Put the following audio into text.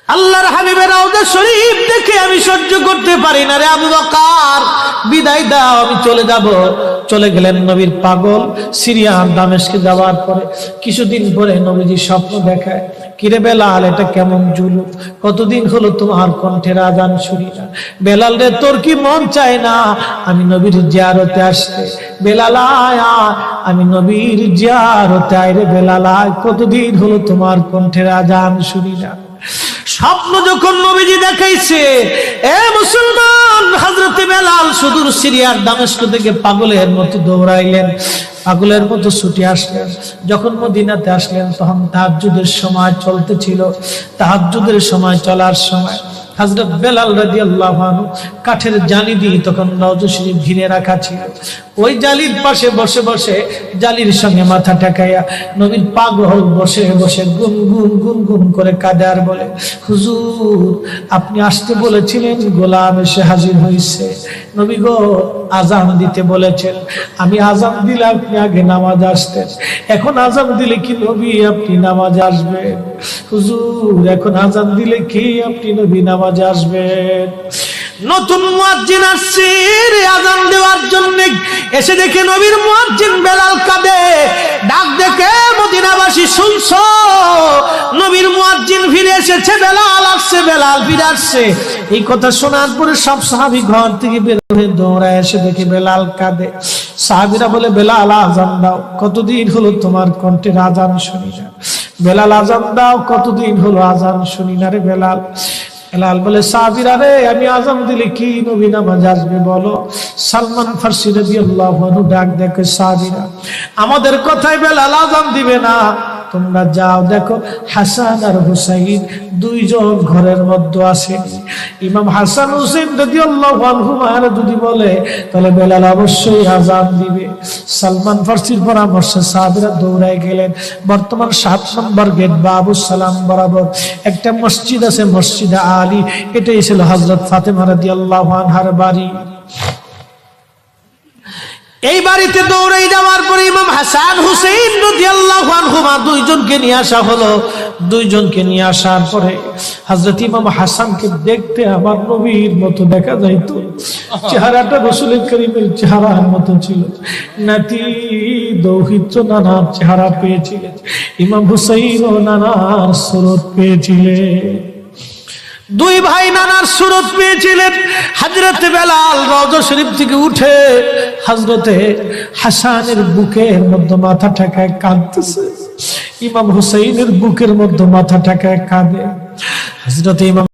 আল্লাহর হাবিবের রওজা শরীফ দেখে আমি সহ্য করতে পারি না রে আবু বকর, বিদায় দাও, আমি চলে যাব। চলে গেলেন নবীর পাগল। সিরিয়া দামেস্কে যাওয়ার পরে কিছুদিন পরে নবীজি স্বপ্ন দেখায়, কিরে বেলাল, এটা কেমন জুলুম, কতদিন হলো তোমার কণ্ঠের আজান শুনি না। বেলাল রে, তোর কি মন চায় না আমি নবীর জিয়ারতে আসতে? বেলাল আয়, আমি নবীর জিয়ারতে আয় রে বেলাল আয়, কতদিন হলো তোমার কণ্ঠের আজান শুনি না। স্বপ্ন যখন নবীজি দেখাইছে, এ মুসলমান, হযরতে বেলাল সুদূর সিরিয়ার দামেস্ক থেকে পাগলের মতো দৌড়াইলেন, পাগলের মতো ছুটে আসলেন। যখন মদিনাতে আসলেন তখন তাহাজ্জুদের সময় চলতেছিল। তাহাজ্জুদের সময় চলার সময় হযরত বেলাল রাদিয়াল্লাহু আনহু কাঠের জালি দিয়ে তখন রওজা শরীফ ঘিরে রাখা ছিল। ওই জালির পাশে বসে বসে জালির সঙ্গে মাথা ঠেকাইয়া নবীর পাগল বসে বসে গুনগুন গুনগুন করে কাঁদে আর বলে, হুজুর, আপনি আসতে বলেছিলেন, গোলাম এসে হাজির হয়েছে। নবী গো, আজান দিতে বলেছেন, আমি আজান দিলে আপনি আগে নামাজ আসতেন, এখন আজান দিলে কি নবী আপনি নামাজে আসবেন? হুজুর, এখন আজান দিলে কি আপনি নবী নামাজে আসবেন? নতুন মুয়াজ্জিন আসছে আজান দেওয়ার জন্য, এসে দেখে নবীর মুয়াজ্জিন বেলাল কাঁদে। ডাক দেখে মদিনাবাসী, শুনছো, নবীর মুয়াজ্জিন ফিরে এসেছে, বেলাল আসছে, বেলাল ফিরে আসছে। এই কথা শোনার পরে সব সাহাবী ঘর থেকে বের হয়ে দৌড়ায় এসে দেখে বেলাল কাঁদে। সাহাবীরা বলে, বেলাল আজান দাও, কতদিন হলো তোমার কণ্ঠের আজান শুনি না। বেলাল আজান দাও, কতদিন হলো আজান শুনি না রে বেলাল। বেলাল বলে, সাহাবীরা রে, আমি আজান দিলে কি নবী নামাজ আসবে বলো? সালমান ফারসি রাদিয়াল্লাহু আনহু ডাক দেখে, সাহাবীরা, আমাদের কথায় বেলাল আজান দিবে না, তোমরা যাও দেখো হাসান আর হুসাইন দুইজন ঘরের মধ্যে আছে। ইমাম হাসান হুসাইন রাদিয়াল্লাহু আনহুমা যদি বলে তাহলে বেলাল অবশ্যই আজান দিবে। সালমান ফারসির পরামর্শে সাহাবীরা দৌড়ায় গেলেন। বর্তমান 7 নম্বর গেট বাবু সালাম বরাবর একটা মসজিদ আছে, মসজিদে আলী, এটাই ছিল হযরত ফাতেমা রাদিয়াল্লাহু আনহার বাড়ি। এই বাড়িতে দৌড়ে যাওয়ার পরে ইমাম হাসান হুসাইন রাদিয়াল্লাহু আনহুমা দুইজনকে নিয়ে আসা হলো। দুইজনকে নিয়ে আসার পরে হযরত ইমাম হাসানকে দেখতে আমার নবীর মতো দেখা যাইতো, চেহারাটা রাসূল করিমের চেহারার মতো ছিল। নাতি দৌহিত্র নানার চেহারা পেয়েছিলেন, ইমাম হুসাইনও নানার সুরত পেয়েছিলেন। দুই ভাই নানার সুরত পেয়েছিলেন। হযরতে বেলাল রওজা শরীফ থেকে উঠে হযরতে হাসানের বুকের মধ্যে মাথা ঠেকায় কাঁদতেছে, ইমাম হুসাইনের বুকের মধ্যে মাথা ঠেকায় কাঁদে। হযরতে ইমাম